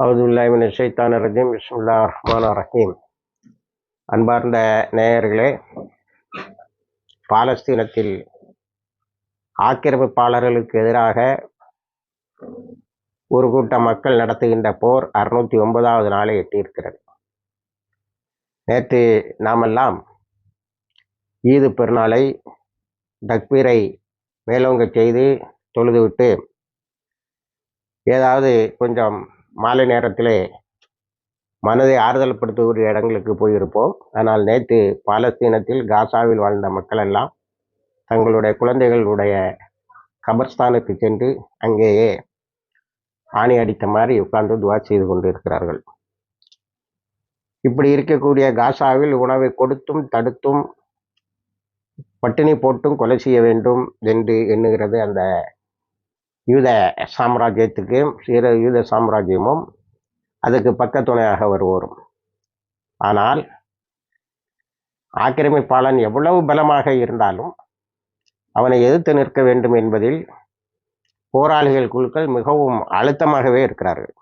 அவுதுபில்லாஹி மினஷ் ஷைத்தானிர் ரஜீம். பிஸ்மில்லாஹிர் ரஹ்மானிர் ரஹீம். அன்பார்ந்த நேயர்களே, பாலஸ்தீனத்தில் ஆக்கிரமிப்பாளர்களுக்கு எதிராக ஒரு கூட்ட மக்கள் நடத்துகின்ற போர் 609வது நாளை எட்டியிருக்கிறது. நேற்று நாமெல்லாம் ஈது பெருநாளை தக்பீரை மேலோங்க செய்து தொழுதுவிட்டு ஏதாவது கொஞ்சம் மாலை நேரத்திலே மனதை ஆறுதல் படுத்தக்கூடிய இடங்களுக்கு போயிருப்போம். ஆனால் நேற்று பாலஸ்தீனத்தில் காசாவில் வாழ்ந்த மக்கள் எல்லாம் தங்களுடைய குழந்தைகளுடைய கபர்ஸ்தானுக்கு சென்று அங்கேயே ஆணி அடித்த மாதிரி உட்கார்ந்து துவா செய்து கொண்டு இருக்கிறார்கள். இப்படி இருக்கக்கூடிய காசாவில் உணவை கொடுத்தும் தடுத்தும் பட்டினி போட்டும் கொலை செய்ய வேண்டும் என்று எண்ணுகிறது அந்த யூத சாம்ராஜ்யத்துக்கு யூத சாம்ராஜ்யமும் அதுக்கு பக்கத்துணையாக வருவோரும். ஆனால் ஆக்கிரமிப்பாளன் எவ்வளவு பலமாக இருந்தாலும் அவனை எதிர்த்து நிற்க வேண்டும் என்பதில் போராளிகள் குழுக்கள் மிகவும் அழுத்தமாகவே இருக்கிறார்கள்.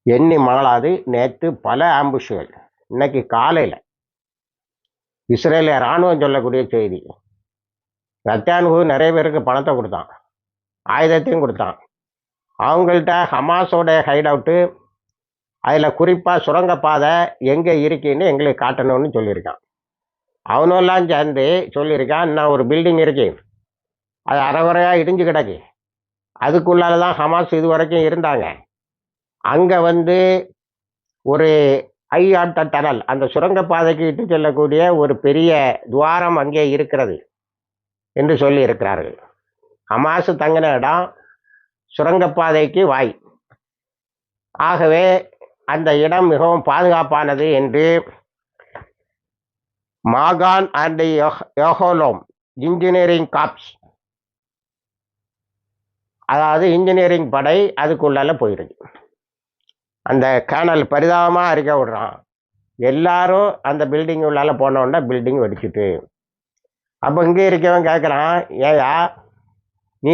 எண்ணி மகளாது நேற்று பல ஆம்புஷுகள். இன்னைக்கு காலையில் இஸ்ரேலிய இராணுவம் சொல்லக்கூடிய செய்தி, நெத்தன்யாஹூ நிறைய பேருக்கு பணத்தை கொடுத்தான், ஆயுதத்தையும் கொடுத்தான். அவங்கள்ட்ட ஹமாஸோட ஹைட் அவுட்டு, அதில் குறிப்பாக சுரங்கப்பாதை எங்கே இருக்குன்னு எங்களுக்கு காட்டணும்னு சொல்லியிருக்கான். அவனெல்லாம் சேர்ந்து சொல்லியிருக்கான், இன்னும் ஒரு பில்டிங் இருக்கு, அது அரைகுறையாக இடிஞ்சு கிடக்கு, அதுக்குள்ளால தான் ஹமாஸ் இது வரைக்கும் இருந்தாங்க. அங்கே ஒரு ஐயாட்ட டனல், அந்த சுரங்கப்பாதைக்கு இட்டு செல்லக்கூடிய ஒரு பெரிய துவாரம் அங்கே இருக்கிறது என்று சொல்லி இருக்கிறார்கள். ஹமாஸ் தங்கின இடம் சுரங்கப்பாதைக்கு வாய். ஆகவே அந்த இடம் மிகவும் பாதுகாப்பானது என்று மாகான் அண்ட் யோஹோலோம் இன்ஜினியரிங் காப்ஸ், அதாவது இன்ஜினியரிங் படை அதுக்குள்ளால போயிருக்கு. அந்த கேனல் பரிதாபமாக அறிக்கை விடுறான், எல்லாரும் அந்த பில்டிங் உள்ளால போனோன்னா பில்டிங் வெடிச்சுட்டு. அப்போ இங்கே இருக்கவன் கேட்குறான், ஏயா நீ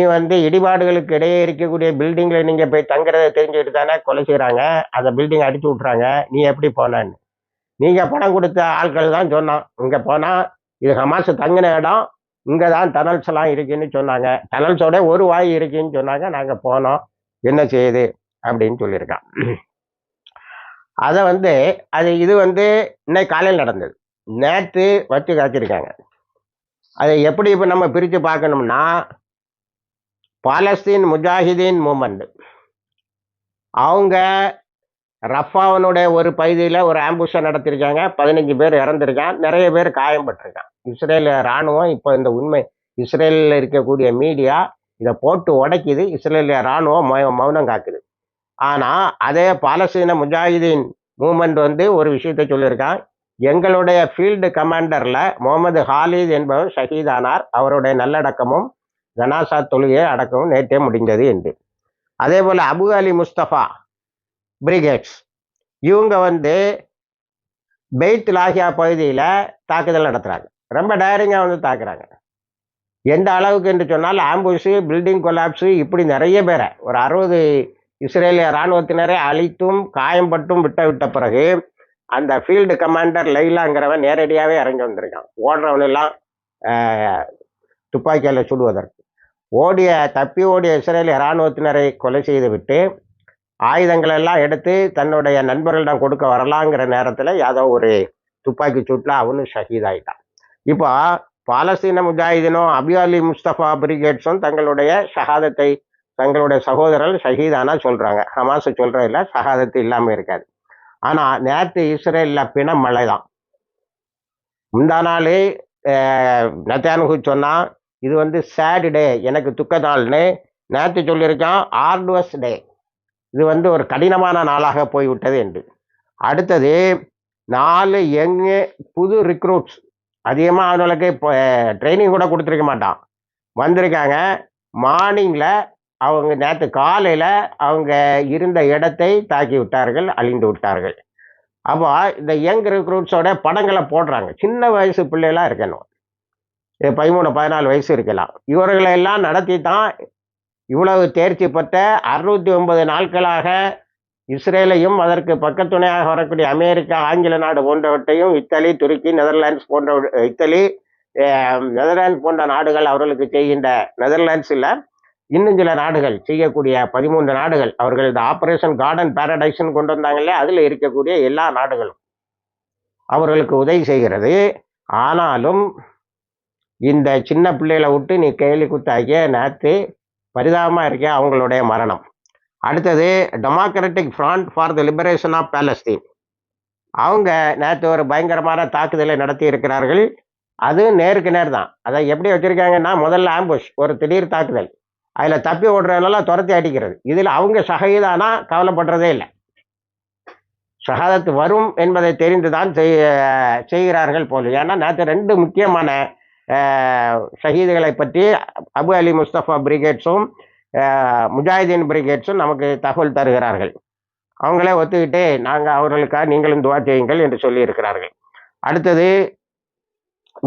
இடிபாடுகளுக்கு இடையே இருக்கக்கூடிய பில்டிங்கில் நீங்கள் போய் தங்குறதை தெரிஞ்சுக்கிட்டு தானே கொலை செய்கிறாங்க, அந்த பில்டிங் அடிச்சு விட்றாங்க, நீ எப்படி போனான்னு. நீங்கள் பணம் கொடுத்த ஆட்கள் தான் சொன்னான், இங்கே போனால் இது ஹமாஸ் தங்கின இடம், இங்கே தான் டனல்ஸ் எல்லாம் இருக்குன்னு சொன்னாங்க, டனல்ஸோட ஒரு வாய் இருக்குன்னு சொன்னாங்க, நாங்கள் போனோம், என்ன செய்யுது அப்படின்னு சொல்லியிருக்கான். அதை அது இது இன்னைக்கு காலையில் நடந்தது, நேற்று வச்சு காய்ச்சிருக்காங்க. அதை எப்படி இப்போ நம்ம பிரித்து பார்க்கணும்னா, பாலஸ்தீன் முஜாஹிதீன் மூமெண்ட் அவங்க ரஃபாவனுடைய ஒரு பகுதியில் ஒரு ஆம்புஷை நடத்திருக்காங்க, 15 பேர் இறந்துருக்கான், நிறைய பேர் காயம்பட்டிருக்கான். இஸ்ரேல் இராணுவம் இப்போ இந்த உண்மை, இஸ்ரேலில் இருக்கக்கூடிய மீடியா இதை போட்டு உடைக்குது, இஸ்ரேலிய இராணுவம் மௌனம் காக்குது. ஆனால் அதே பாலஸ்தீன முஜாஹிதீன் மூமெண்ட் ஒரு விஷயத்தை சொல்லியிருக்கான், எங்களுடைய ஃபீல்டு கமாண்டரில் முகமது ஹாலித் என்பவர் ஷஹீதானார், அவருடைய நல்லடக்கமும் ஜனாசா தொழுகை அடக்கமும் நேற்றே முடிந்தது என்று. அதே போல் அபு அலி முஸ்தபா பிரிகேட்ஸ் இவங்க பெய்த் லாஹியா பகுதியில் தாக்குதல் நடத்துகிறாங்க, ரொம்ப டயரிங்காக தாக்குறாங்க. எந்த அளவுக்கு என்று சொன்னால் ஆம்புஷு, பில்டிங் கொலாப்ஸு, இப்படி நிறைய பேரை ஒரு 60 இஸ்ரேலிய இராணுவத்தினரை அழித்தும் காயம்பட்டும் விட்ட பிறகு அந்த ஃபீல்டு கமாண்டர் லைலாங்கிறவன் நேரடியாகவே இறங்கி வந்திருக்கான். ஓடுறவனெல்லாம் துப்பாக்கியால் சுடுவதற்கு தப்பி ஓடிய இஸ்ரேலிய இராணுவத்தினரை கொலை செய்து விட்டு ஆயுதங்கள் எல்லாம் எடுத்து தன்னுடைய நண்பர்களிடம் கொடுக்க வரலாங்கிற நேரத்தில் ஏதோ ஒரு துப்பாக்கி சூட்டில் அவனும் ஷஹீதாயிட்டான். இப்போ பாலஸ்தீன முஜாஹிதீனும் அபு அலி முஸ்தபா பிரிகேட்ஸும் தங்களுடைய ஷஹாதத்தை தங்களுடைய சகோதரர்கள் ஷஹீதானா சொல்கிறாங்க, ஹமாஸ் சொல்கிறதில்ல, ஷஹாதத்து இல்லாமல் இருக்காது. ஆனால் நேற்று இஸ்ரேலில் பிண மழை தான். முந்தா நாள் நெத்தன்யாஹூ சொன்னால் இது சேட் டே, எனக்கு துக்க நாள்னு. நேற்று சொல்லியிருக்கான் ஆர்டுவஸ் டே, இது ஒரு கடினமான நாளாக போய்விட்டது என்று. அடுத்தது 4 யங்கு புது ரிக்ரூட்ஸ், அதிகமாக அவங்களுக்கு இப்போ ட்ரைனிங் கூட கொடுத்துருக்க மாட்டான், வந்திருக்காங்க. மார்னிங்கில் அவங்க நேற்று காலையில் அவங்க இருந்த இடத்தை தாக்கி விட்டார்கள், அழிந்து விட்டார்கள். அப்போ இந்த யங் ரிக்ரூட்ஸோட படங்களை போடுறாங்க, சின்ன வயசு பிள்ளைகளாக இருக்கணும், 13-14 வயசு இருக்கலாம். இவர்களெல்லாம் நடத்தி தான் இவ்வளவு தேர்ச்சி பெற்ற 609 நாட்களாக இஸ்ரேலையும் அதற்கு பக்கத்துணையாக வரக்கூடிய அமெரிக்கா, ஆங்கில நாடு போன்றவற்றையும், இத்தாலி, துருக்கி, நெதர்லாண்ட்ஸ் போன்ற இத்தாலி, நெதர்லாந்து போன்ற நாடுகள் அவர்களுக்கு செய்கின்ற, நெதர்லாண்ட்ஸ் இல்லை, இன்னும் சில நாடுகள் செய்யக்கூடிய 13 நாடுகள், அவர்கள் இந்த ஆபரேஷன் கார்டன் பாரடைஸ்ன்னு கொண்டு வந்தாங்கல்ல, அதில் இருக்கக்கூடிய எல்லா நாடுகளும் அவர்களுக்கு உதவி செய்கிறது. ஆனாலும் இந்த சின்ன பிள்ளைகளை விட்டு நீ கேலி குத்தாக்கிய நேற்று பரிதாபமாக இருக்க அவங்களுடைய மரணம். அடுத்தது democratic front for the liberation of Palestine, அவங்க நேற்று ஒரு பயங்கரமான தாக்குதலை நடத்தி இருக்கிறார்கள். அது நேருக்கு நேர் தான். அதை எப்படி வச்சிருக்காங்கன்னா, முதல்ல ஆம்புஷ், ஒரு திடீர் தாக்குதல், அதில் தப்பி ஓடுறதுனால துரத்தி அடிக்கிறது. இதில் அவங்க ஷஹீதானா கவலைப்படுறதே இல்லை. ஷஹாதத் வரும் என்பதை தெரிந்துதான் செய்கிறார்கள் போல. ஏன்னா நேற்று 2 முக்கியமான ஷஹீதுகளை பற்றி அபு அலி முஸ்தபா பிரிகேட்ஸும் முஜாஹிதீன் பிரிகேட்ஸும் நமக்கு தகவல் தருகிறார்கள். அவங்களே ஒத்துக்கிட்டு நாங்கள் அவர்களுக்காக நீங்களும் துவா செய்யுங்கள் என்று சொல்லி இருக்கிறார்கள். அடுத்தது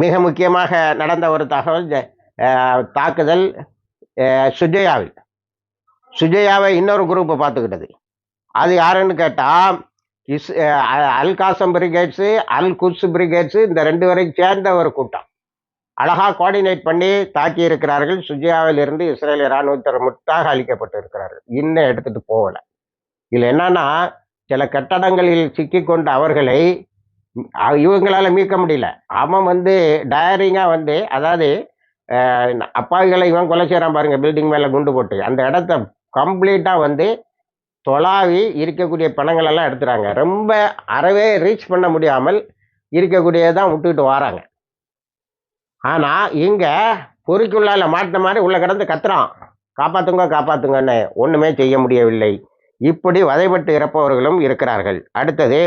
மிக முக்கியமாக நடந்த ஒரு தகவல், தாக்குதல் சுஜயாவில். சுஜயாவை இன்னொரு குரூப்பை பார்த்துக்கிட்டது. அது யாருன்னு கேட்டால் அல் காசம் பிரிகேட்ஸு, அல் குட்ஸ் பிரிகேட்ஸு, இந்த 2 வரை சேர்ந்த ஒரு கூட்டம் அழகாக கோஆர்டினேட் பண்ணி தாக்கி இருக்கிறார்கள். சுஜியாவில் இருந்து இஸ்ரேல் இராணுவத்தினர் முற்றாக அளிக்கப்பட்டு இருக்கிறார்கள். இன்னும் எடுத்துட்டு போகலை. இதில் என்னன்னா, சில கட்டடங்களில் சிக்கிக்கொண்ட அவர்களை இவங்களால மீட்க முடியல. அவன் டயரிங்காக அதாவது அப்பாவிகளை இவன் கொலை செய்கிறான் பாருங்க, பில்டிங் மேலே குண்டு போட்டு, அந்த இடத்த கம்ப்ளீட்டாக தொலாவி இருக்கக்கூடிய பணங்கள் எல்லாம் எடுத்துறாங்க. ரொம்ப அறவே ரீச் பண்ண முடியாமல் இருக்கக்கூடியதான் விட்டுக்கிட்டு வராங்க. ஆனால் இங்கே பொறிக்குள்ளால மாட்டின மாதிரி உள்ள கிடந்து கத்துறான், காப்பாற்றுங்க காப்பாற்றுங்கன்னு. ஒன்றுமே செய்ய முடியவில்லை. இப்படி வதைப்பட்டு இறப்பவர்களும் இருக்கிறார்கள். அடுத்தது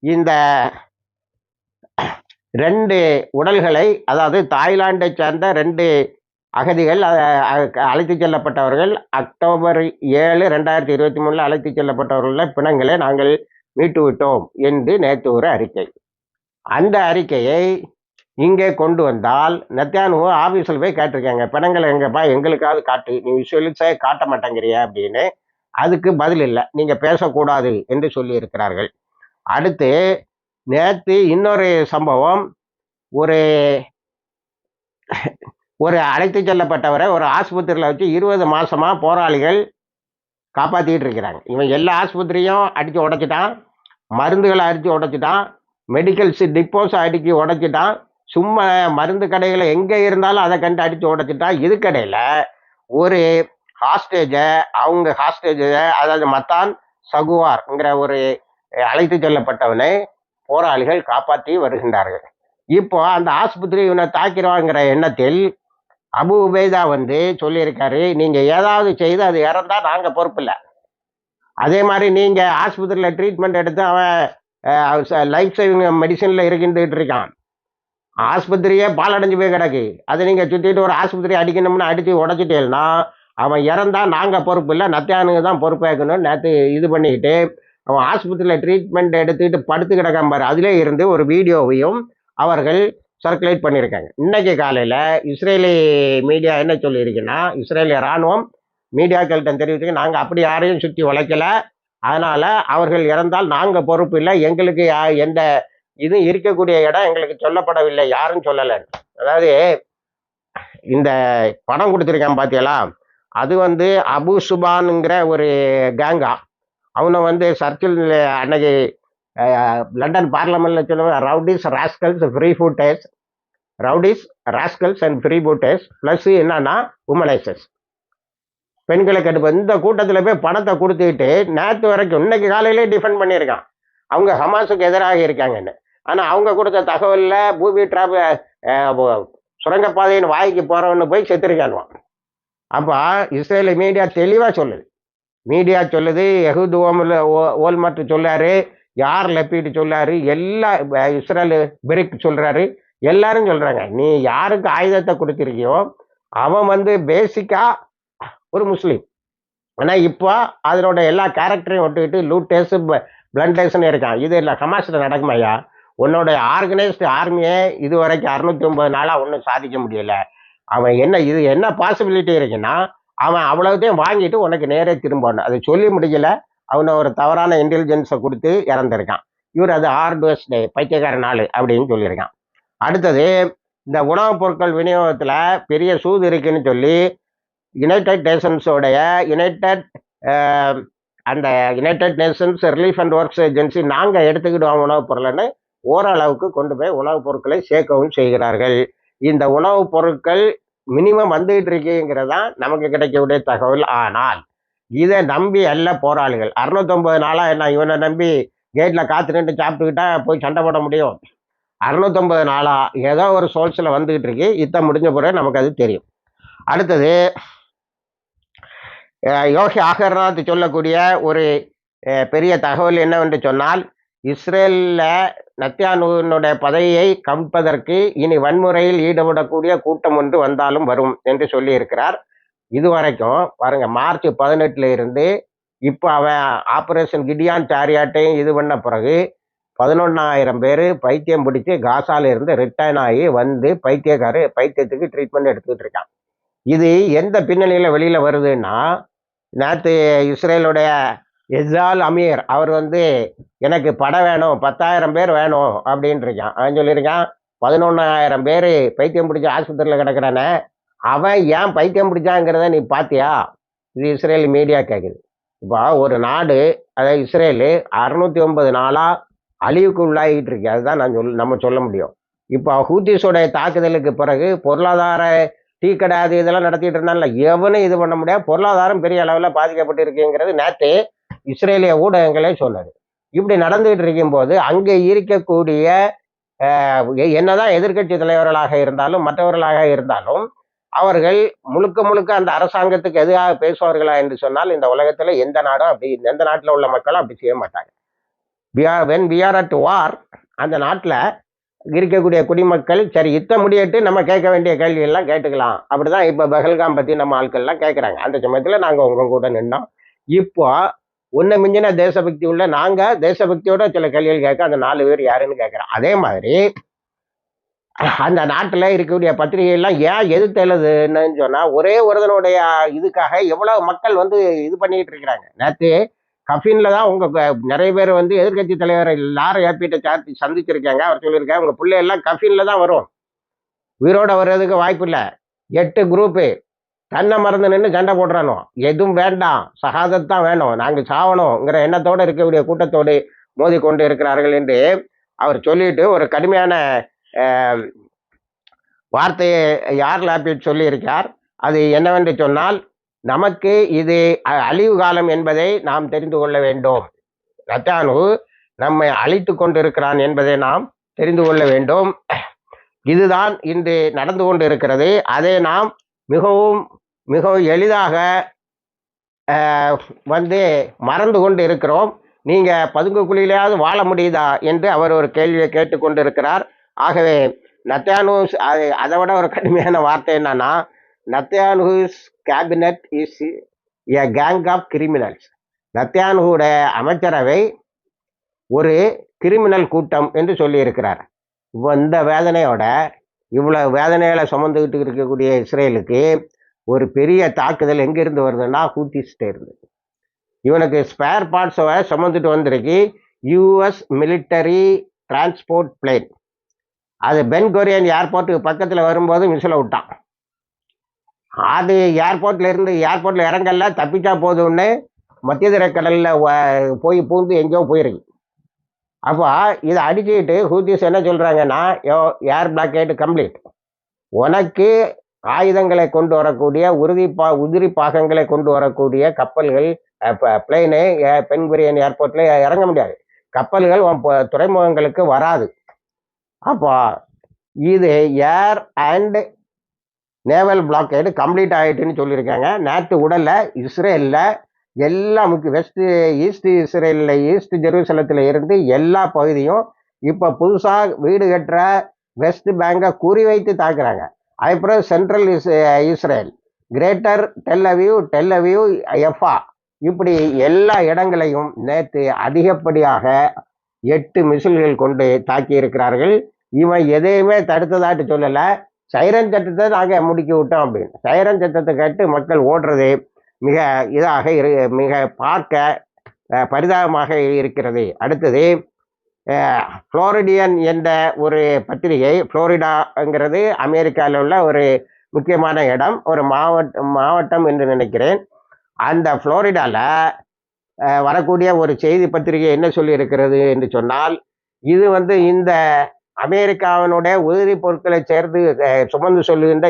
இந்த 2 உடல்களை, அதாவது தாய்லாந்தை சேர்ந்த 2 அகதிகள் அழைத்து செல்லப்பட்டவர்கள், அக்டோபர் 7, 2023 அழைத்து செல்லப்பட்டவர்கள் பிணங்களை நாங்கள் மீட்டு விட்டோம் என்று நேற்று ஒரு அறிக்கை. அந்த அறிக்கையை இங்கே கொண்டு வந்தால் நெத்தன்யாஹு ஆபீஸில் போய் கேட்டிருக்காங்க, பிணங்களை எங்கப்பா எங்களுக்காவது காட்டு, நீ விஷுவலிஸே காட்ட மாட்டேங்கிறியா அப்படின்னு. அதுக்கு பதில் இல்லை, நீங்கள் பேசக்கூடாது என்று சொல்லி இருக்கிறார்கள். அடுத்து நேற்று இன்னொரு சம்பவம், ஒரு அழைத்து செல்லப்பட்டவரை ஒரு ஆஸ்பத்திரியில் வச்சு 20 மாசமா போராளிகள் காப்பாற்றிட்டு இருக்கிறாங்க. இவன் எல்லா ஆஸ்பத்திரியும் அடித்து உடைச்சிட்டான், மருந்துகளை அடித்து உடைச்சிட்டான், மெடிக்கல்ஸ் டிப்போஸ் அடித்து உடைச்சிட்டான், சும்மா மருந்து கடைகளை எங்கே இருந்தாலும் அதை கண்டு அடித்து உடைச்சிட்டான். இதுக்கடையில் ஒரு ஹாஸ்டேஜை, அதாவது மத்தான் சகுவார்ங்கிற ஒரு அழைத்து செல்லப்பட்டவனை போராளிகள் காப்பாற்றி வருகின்றார்கள். இப்போ அந்த ஆஸ்பத்திரி இவனை தாக்கிடுவாங்கிற எண்ணத்தில் அபு உபைதா சொல்லியிருக்காரு, நீங்கள் ஏதாவது செய்து அது இறந்தா நாங்கள் பொறுப்பு இல்லை. அதே மாதிரி நீங்கள் ஆஸ்பத்திரியில் ட்ரீட்மெண்ட் எடுத்து அவன் லைஃப் சேவிங் மெடிசனில் இருக்கின்றுட்டு இருக்கான். ஆஸ்பத்திரியே பாலடைஞ்சு போய் கிடக்கு. அதை நீங்கள் சுற்றிட்டு ஒரு ஆஸ்பத்திரி அடிக்கணும்னு அடித்து உடச்சிட்டேன்னா அவன் இறந்தா நாங்கள் பொறுப்பு இல்லை, நத்தியானுக்கு தான் பொறுப்பேற்கணும்னு நேற்று இது பண்ணிக்கிட்டு அவன் ஆஸ்பத்திரியில் ட்ரீட்மெண்ட் எடுத்துக்கிட்டு படுத்து கிடக்காம பாரு. அதிலே இருந்து ஒரு வீடியோவையும் அவர்கள் சர்க்குலேட் பண்ணியிருக்காங்க. இன்னைக்கு காலையில் இஸ்ரேலி மீடியா என்ன சொல்லியிருக்குன்னா, இஸ்ரேலிய இராணுவம் மீடியாக்கள்கிட்ட தெரிவித்து, நாங்கள் அப்படி யாரையும் சுற்றி உழைக்கலை, அதனால் அவர்கள் இறந்தால் நாங்கள் பொறுப்பு இல்லை, எங்களுக்கு எந்த இது இருக்கக்கூடிய இடம் எங்களுக்கு சொல்லப்படவில்லை, யாரும் சொல்லலை. அதாவது இந்த படம் கொடுத்துருக்கான் பார்த்தியலா, அது அபு சுபானுங்கிற ஒரு கேங்கா. அவனை சர்க்கிள் அன்னைக்கு லண்டன் பார்லமெண்ட்ல சொல்லுவாங்க, rowdies rascals freebooters, rowdies rascals and freebooters plus என்னன்னா உமனைசர்ஸ், பெண்களுக்கு அடுப்பு. இந்த கூட்டத்தில் போய் பணத்தை கொடுத்துக்கிட்டு நேற்று வரைக்கும் இன்னைக்கு காலையிலே டிஃபெண்ட் பண்ணியிருக்கான், அவங்க ஹமாஸுக்கு எதிராக இருக்காங்கன்னு. ஆனால் அவங்க கொடுத்த தகவலில் பூபி டிராப் சுரங்கப்பாதையின் வாய்க்கு போகிறவன்னு போய் செத்துருக்கானுவான். அப்போ இஸ்ரேலி மீடியா தெளிவாக சொல்லுது, யஹூத் ஓல்மர்ட் சொல்லாரு, யார் லப்பீட்டு சொல்லாரு, எல்லா இஸ்ரேல் பிரிக் சொல்கிறாரு, எல்லாரும் சொல்கிறாங்க, நீ யாருக்கு ஆயுதத்தை கொடுத்துருக்கியோ அவன் பேசிக்காக ஒரு முஸ்லீம். ஆனால் இப்போ அதனோட எல்லா கேரக்டரையும் ஒட்டுக்கிட்டு லூட்டேஸு பிளண்டேஸ்ன்னு இருக்கான். இது இல்லை ஹமாஸில் நடக்குமாயா? உன்னோட ஆர்கனைஸ்டு ஆர்மியை இது வரைக்கும் 609 நாளாக ஒன்றும் சாதிக்க முடியலை. அவன் இது என்ன பாசிபிலிட்டி இருக்குன்னா, அவன் அவ்வளோத்தையும் வாங்கிட்டு உனக்கு நேரே திரும்பணும். அதை சொல்லி முடியல, அவனை ஒரு தவறான இன்டெலிஜென்ஸை கொடுத்து இறந்துருக்கான். இவர் அது ஹார்ட்வெஸ்ட் டே, பைத்தியக்கார நாள் அப்படின்னு சொல்லியிருக்கான். அடுத்தது, இந்த உணவுப் பொருட்கள் விநியோகத்தில் பெரிய சூது இருக்குன்னு சொல்லி யுனைடெட் நேஷன்ஸோடைய அந்த United Nations relief and works agency நாங்கள் எடுத்துக்கிடுவோம் உணவுப் பொருள்னு ஓரளவுக்கு கொண்டு போய் உணவுப் பொருட்களை சேர்க்கவும் செய்கிறார்கள். இந்த உணவுப் பொருட்கள் மினிமம் வந்துகிட்டு இருக்குங்கிறதான் நமக்கு கிடைக்கக்கூடிய தகவல். ஆனால் இதை நம்பி அல்ல போராளிகள். 650 நாளா என்ன இவனை நம்பி கேட்ல காத்து நின்று சாப்பிட்டுக்கிட்டா போய் சண்டை போட முடியும்? 650 நாளா ஏதோ ஒரு சோர்ஸ்ல வந்துகிட்டு இருக்கு. இத்த முடிஞ்ச பிறகு நமக்கு அது தெரியும். அடுத்தது, யோகி ஆகர்நாத் சொல்லக்கூடிய ஒரு பெரிய தகவல் என்னவென்று சொன்னால், இஸ்ரேலில் நத்தியானுடைய பதவியை கவிழ்ப்பதற்கு இனி வன்முறையில் ஈடுபடக்கூடிய கூட்டம் ஒன்று வந்தாலும் வரும் என்று சொல்லி இருக்கிறார். இதுவரைக்கும் பாருங்க, மார்ச் 18 இருந்து இப்போ அவன் ஆபரேஷன் கிடியான் சாரியாட்டையும் இது பண்ண பிறகு 11,000 பேர் பைத்தியம் பிடிச்சி காசால இருந்து ரிட்டர்ன் ஆகி வந்து பைத்தியத்துக்கு ட்ரீட்மெண்ட் எடுத்துக்கிட்டு இருக்கான். இது எந்த பின்னணியில் வெளியில் வருதுன்னா, நேற்று இஸ்ரேலுடைய எஸ்ஆல் அமீர் அவர் எனக்கு படம் வேணும், 10,000 பேர் வேணும் அப்படின்னு இருக்கான். அவன் சொல்லியிருக்கான், 11,000 பேர் பைத்தியம் பிடிச்ச ஆஸ்பத்திரியில் கிடக்கிறானே, அவன் ஏன் பைத்தியம் பிடிச்சாங்கிறத நீ பார்த்தியா? இது இஸ்ரேல் மீடியா கேட்குது. இப்போ ஒரு நாடு, அதாவது இஸ்ரேலு 609 நாளாக அழிவுக்கு உள்ளாகிட்டு இருக்கு. அதுதான் நம்ம சொல்ல முடியும். இப்போ ஹூத்திஸோடைய தாக்குதலுக்கு பிறகு பொருளாதார டீ கடை அது இதெல்லாம் நடத்திட்டு இருந்தால, எவனும் இது பண்ண முடியாது. பொருளாதாரம் பெரிய அளவில் பாதிக்கப்பட்டு இருக்குங்கிறது நேற்று இஸ்ரேலிய ஊடகங்களே சொன்னது. இப்படி நடந்துகிட்டு இருக்கும்போது அங்கே இருக்கக்கூடிய என்னதான் எதிர்க்கட்சி தலைவர்களாக இருந்தாலும் மற்றவர்களாக இருந்தாலும் அவர்கள் முழுக்க முழுக்க அந்த அரசாங்கத்துக்கு எதிராக பேசுவார்களா என்று சொன்னால், இந்த உலகத்துல எந்த நாடும் அப்படி, எந்த நாட்டில் உள்ள மக்களும் அப்படி செய்ய மாட்டாங்க. When we are at war, அந்த நாட்டில் இருக்கக்கூடிய குடிமக்கள் சரி யுத்தம் முடியிட்டு நம்ம கேட்க வேண்டிய கேள்வியெல்லாம் கேட்டுக்கலாம். அப்படிதான் இப்போ பஹல்காம் பற்றி நம்ம ஆட்கள்லாம் கேட்குறாங்க. அந்த சமயத்தில் நாங்கள் உங்க கூட நின்னோம். இப்போ ஒன்று மிஞ்சின தேசபக்தி உள்ள நாங்கள் தேசபக்தியோட சில கேள்விகள் கேட்க அந்த 4 பேர் யாருன்னு கேட்குறோம். அதே மாதிரி அந்த நாட்டில் இருக்கக்கூடிய பத்திரிகைகள்லாம் ஏன் எதிர்த்து எழுதுன்னு சொன்னால், ஒரே ஒருதனுடைய இதுக்காக எவ்வளோ மக்கள் இது பண்ணிக்கிட்டு இருக்கிறாங்க. நேற்று கஃபின்ல தான் நிறைய பேர் எதிர்கட்சி தலைவர் எல்லாரும் ஏபிட்ட சந்திச்சிருக்காங்க. அவர் சொல்லியிருக்காங்க, உங்க பிள்ளை எல்லாம் கஃபின்ல தான் வரும், உயிரோட வர்றதுக்கு வாய்ப்பு இல்லை. 8 குரூப்பு தன்னை மறந்து நின்று சண்டை போடுறானோ, எதுவும் வேண்டாம், சகாதத் தான் வேணும், நாங்கள் சாவணுங்கிற எண்ணத்தோடு இருக்கக்கூடிய கூட்டத்தோடு மோதி கொண்டு இருக்கிறார்கள் என்று அவர் சொல்லிட்டு ஒரு கடுமையான வார்த்தையை யார் லாபிட் சொல்லியிருக்கார். அது என்னவென்று சொன்னால், நமக்கு இது அழிவு காலம் என்பதை நாம் தெரிந்து கொள்ள வேண்டும். நத்தானு நம்மை அழித்து கொண்டிருக்கிறான் என்பதை நாம் தெரிந்து கொள்ள வேண்டும். இதுதான் இன்று நடந்து கொண்டு இருக்கிறது. அதை நாம் மிகவும் எளிதாக மறந்து கொண்டு இருக்கிறோம். நீங்க பதுங்கு குழியிலாவது வாழ முடியுதா என்று அவர் ஒரு கேள்வியை கேட்டுக்கொண்டு இருக்கிறார். ஆகவே நத்தானு அதை விட ஒரு கடுமையான வார்த்தை என்னன்னா, Netanyahu's cabinet is a gang of criminals. நத்தானுடைய அமைச்சரவை ஒரு கிரிமினல் கூட்டம் என்று சொல்லி இருக்கிறார். இந்த வேதனையோட இவ்வளவு வேதனைகளை சுமந்துக்கிட்டு இருக்கக்கூடிய இஸ்ரேலுக்கு ஒரு பெரிய தாக்குதல் எங்கிருந்து வருதுன்னா, ஹூத்திஸ்டே இருந்து. இவனுக்கு ஸ்பேர் பார்ட்ஸை சுமந்துட்டு வந்திருக்கு யூஎஸ் மிலிட்டரி டிரான்ஸ்போர்ட் பிளேன். அது பென் கொரியன் ஏர்போர்ட்டுக்கு பக்கத்தில் வரும்போது மிசில விட்டான். அது ஏர்போர்ட்ல இறங்கல, தப்பிச்சா போதும்னு மத்திய தரைக்கடலில் போய் பூந்து எங்கேயோ போயிருக்கு. அப்போ இதை அடிச்சுக்கிட்டு ஹூத்திஸ் என்ன சொல்கிறாங்கன்னா, ஏர் பிளாக்கேட் கம்ப்ளீட், உனக்கு ஆயுதங்களை கொண்டு வரக்கூடிய உதிரி பாகங்களை கொண்டு வரக்கூடிய கப்பல்கள் பிளெயினு பென் குரியன் ஏர்போர்ட்ல இறங்க முடியாது, கப்பல்கள் துறைமுகங்களுக்கு வராது. அப்போ இது ஏர் அண்ட் நேவல் பிளாக்கேடு கம்ப்ளீட் ஆகிட்டுன்னு சொல்லியிருக்காங்க. நேற்று உடல்ல இஸ்ரேலில் எல்லா ஈஸ்ட் இஸ்ரேலில் ஈஸ்ட் ஜெருசலத்தில் இருந்து எல்லா பகுதியும் இப்போ புதுசாக வீடு கட்டுற வெஸ்ட் பேங்கை குறிவைத்து தாக்குறாங்க. அதுக்கப்புறம் சென்ட்ரல் இஸ்ரேல், கிரேட்டர் டெல்லவியூ, எஃபா, இப்படி எல்லா இடங்களையும் நேற்று அதிகப்படியாக 8 மிசில்கள் கொண்டு தாக்கி இருக்கிறார்கள். இவன் எதையுமே தடுத்ததாட்டு சொல்லலை. சைரன் சத்தத்தை நாங்கள் முடுக்கி விட்டோம் அப்படின்னு. சைரன் சத்தத்தை கேட்டு மக்கள் ஓடுறது மிக பார்க்க பரிதாபமாக இருக்கிறது. அடுத்தது புளோரிடியன் என்ற ஒரு பத்திரிகை, புளோரிடாங்கிறது அமெரிக்காவில் உள்ள ஒரு முக்கியமான இடம், ஒரு மாவட்டம் என்று நினைக்கிறேன். அந்த புளோரிடாவில் வரக்கூடிய ஒரு செய்தி பத்திரிகை என்ன சொல்லி இருக்கிறது என்று சொன்னால், இது இந்த அமெரிக்காவினுடைய உதிரி பொருட்களை சேர்ந்து சுமந்து சொல்லுகின்ற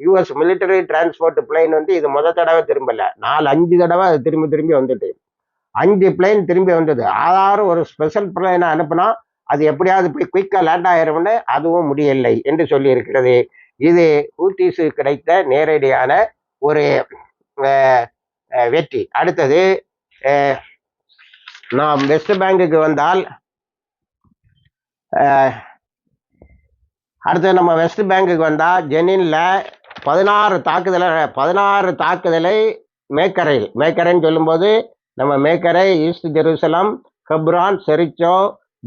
யுஎஸ் மிலிட்டரி டிரான்ஸ்போர்ட் பிளைன் இது தடவை திரும்பல, 4-5 தடவை அது திரும்பி வந்துட்டு 5 பிளைன் திரும்பி வந்தது. ஆதாரம் ஒரு ஸ்பெஷல் பிளைனை அனுப்புனா அது எப்படியாவது போய் குயிக்காக லேண்ட் ஆயிரும்னு அதுவும் முடியலை என்று சொல்லி இருக்கிறது. இது ஹூத்திஸு கிடைத்த நேரடியான ஒரு வெற்றி. அடுத்தது நாம் வெஸ்ட் பேங்குக்கு வந்தால், அடுத்தது நம்ம வெஸ்ட் பேங்குக்கு வந்தால் ஜெனின்ல 16 தாக்குதலை மேக்கரைன்னு சொல்லும்போது நம்ம மேக்கரை, East Jerusalem, Hebron, Jericho,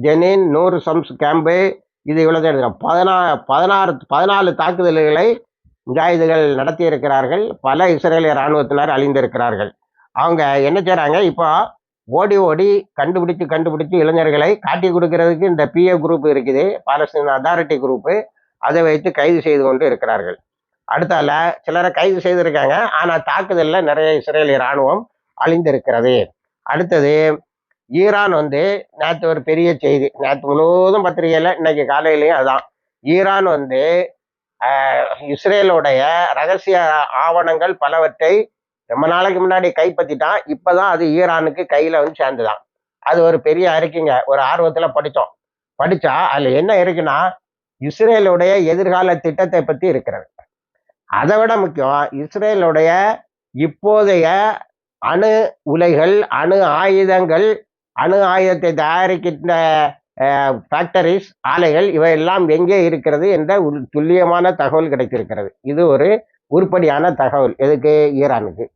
Jenin, Nur Shams camp, இது இவ்வளோ தான். 14 தாக்குதல்களை முஜாஹிதுகள் நடத்தி இருக்கிறார்கள். பல இஸ்ரேலிய இராணுவத்தினர் அழிந்திருக்கிறார்கள். அவங்க என்ன செய்கிறாங்க, இப்போ ஓடி கண்டுபிடிச்சு இளைஞர்களை காட்டி கொடுக்கறதுக்கு இந்த PA குரூப் இருக்குது, பாலஸ்தீன் அத்தாரிட்டி குரூப்பு, அதை வைத்து கைது செய்து கொண்டு இருக்கிறார்கள். அடுத்தால சிலரை கைது செய்திருக்காங்க, ஆனால் தாக்குதலில் நிறைய இஸ்ரேலிய இராணுவம் அழிந்திருக்கிறது. அடுத்தது ஈரான் நேற்று ஒரு பெரிய செய்தி, நேற்று முழுவதும் பத்திரிகையில், இன்னைக்கு காலையிலையும் அதான். ஈரான் இஸ்ரேலுடைய ரகசிய ஆவணங்கள் பலவற்றை ரொம்ப நாளைக்கு முன்னாடி கைப்பற்றிட்டான். இப்போதான் அது ஈரானுக்கு கையில் சேர்ந்துதான். அது ஒரு பெரிய அறிக்கைங்க, ஒரு ஆர்வத்தில் படித்தா அதில் என்ன இருக்குன்னா, இஸ்ரேலுடைய எதிர்கால திட்டத்தை பற்றி இருக்கிறது. அதை விட முக்கியம், இஸ்ரேலுடைய இப்போதைய அணு உலைகள், அணு ஆயுதத்தை தயாரிக்கின்ற ஃபேக்டரிஸ், ஆலைகள், இவையெல்லாம் எங்கே இருக்கிறது என்ற துல்லியமான தகவல் கிடைத்திருக்கிறது. இது ஒரு உருப்படியான தகவல் எதுக்கு, ஈரானுக்கு.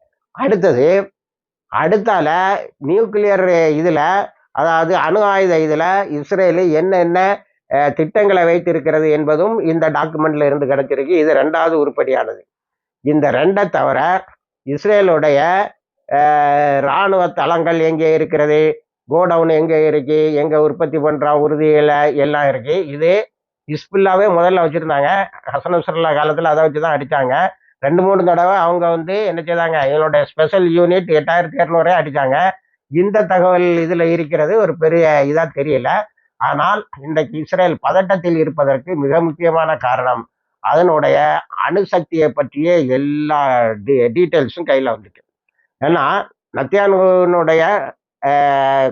அடுத்தால நியூக்ளியர் இதில், அதாவது அணு ஆயுத இதில் இஸ்ரேலு என்னென்ன திட்டங்களை வைத்திருக்கிறது என்பதும் இந்த டாக்குமெண்ட்ல இருந்து கிடைச்சிருக்கு. இது 2வது உருப்படியானது. இந்த 2ஐ தவிர இஸ்ரேலுடைய இராணுவ தளங்கள் எங்கே இருக்கிறது, கோடவுன் எங்கே இருக்கு, எங்கே உற்பத்தி பண்ணுறோம், உறுதியில் எல்லாம் இருக்கு. இது ஹிஸ்புல்லாவே முதல்ல வச்சுருந்தாங்க. ஹசன் நஸ்ரல்லா காலத்தில் அதை வச்சு தான் அடித்தாங்க. 2-3 தடவை அவங்க என்ன செய்தாங்க, எங்களுடைய ஸ்பெஷல் யூனிட் 8200 அடித்தாங்க. இந்த தகவல் இதில் இருக்கிறது ஒரு பெரிய இதாக தெரியல. ஆனால் இன்றைக்கு இஸ்ரேல் பதட்டத்தில் இருப்பதற்கு மிக முக்கியமான காரணம் அதனுடைய அணுசக்தியை பற்றிய எல்லா டீட்டெயில்ஸும் கையில் வந்துட்டு. ஏன்னா நத்தியானுடைய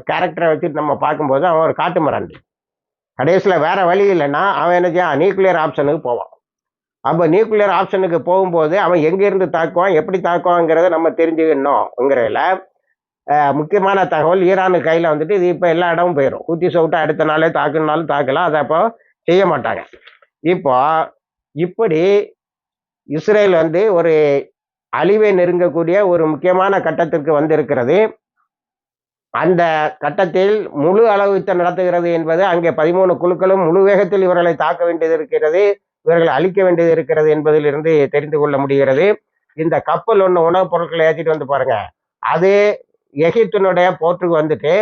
கேரக்டரை வச்சுட்டு நம்ம பார்க்கும்போது அவன் ஒரு காட்டு மிராண்டி. கடைசியில் வேற வழி இல்லைன்னா அவன் என்ன செய்ய, நியூக்ளியர் ஆப்ஷனுக்கு போவான். அப்போ நியூக்ளியர் ஆப்ஷனுக்கு போகும்போது அவன் எங்கேருந்து தாக்குவான், எப்படி தாக்குவாங்கிறத நம்ம தெரிஞ்சுக்கணுங்கிறதுல முக்கியமான தகவல் ஈரானு கையில் இது இப்போ எல்லா இடமும் போயிடும். ஊத்தி விட்டு அடுத்த நாளே தாக்குனாலும் தாக்கலாம், அதை அப்போ செய்ய மாட்டாங்க. இப்போ இப்படி இஸ்ரேல் ஒரு அழிவை நெருங்கக்கூடிய ஒரு முக்கியமான கட்டத்திற்கு வந்திருக்கிறது. அந்த கட்டத்தில் முழு அளவு யுத்தம் நடத்துகிறது என்பது, அங்கே 13 குழுக்களும் முழு வேகத்தில் இவர்களை தாக்க வேண்டியது இருக்கிறது, இவர்களை அழிக்க வேண்டியது இருக்கிறது என்பதிலிருந்து தெரிந்து கொள்ள முடிகிறது. இந்த கப்பல் உணவுப் பொருட்களை ஏற்றிட்டு பாருங்க, அது எகிப்தினுடைய போர்ட்டுக்கு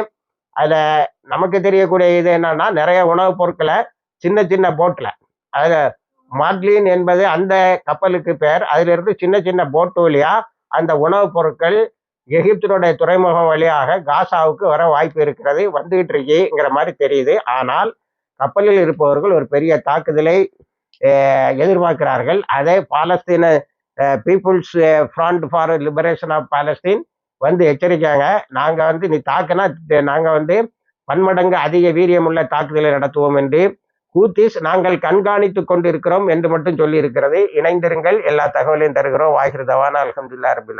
அதில் நமக்கு தெரியக்கூடிய இது என்னன்னா, நிறைய உணவுப் பொருட்களை சின்ன போட்டில், அதில் மாட்லின் என்பது அந்த கப்பலுக்கு பேர், அதிலிருந்து சின்ன போட்டு வழியா அந்த உணவுப் பொருட்கள் எகிப்தினுடைய துறைமுகம் வழியாக காசாவுக்கு வர வாய்ப்பு இருக்கிறது, வந்துகிட்டு இருக்குங்கிற மாதிரி தெரியுது. ஆனால் கப்பலில் இருப்பவர்கள் ஒரு பெரிய தாக்குதலை எதிர்பார்க்கிறார்கள். அதே பாலஸ்தீன people's front for liberation of Palestine எச்சரிக்காங்க, நாங்கள் நீ தாக்குனா நாங்கள் பன்மடங்கு அதிக வீரியமுள்ள தாக்குதலை நடத்துவோம் என்று. ஹூத்திஸ் நாங்கள் கண்காணித்து கொண்டு இருக்கிறோம் என்று மட்டும் சொல்லி இருக்கிறது. இணைந்திருங்கள், எல்லா தகவலையும் தருகிறோம். வாஹிர் தவானா அல்ஹம்துலில்லாஹி ரப்பில் ஆலமீன்.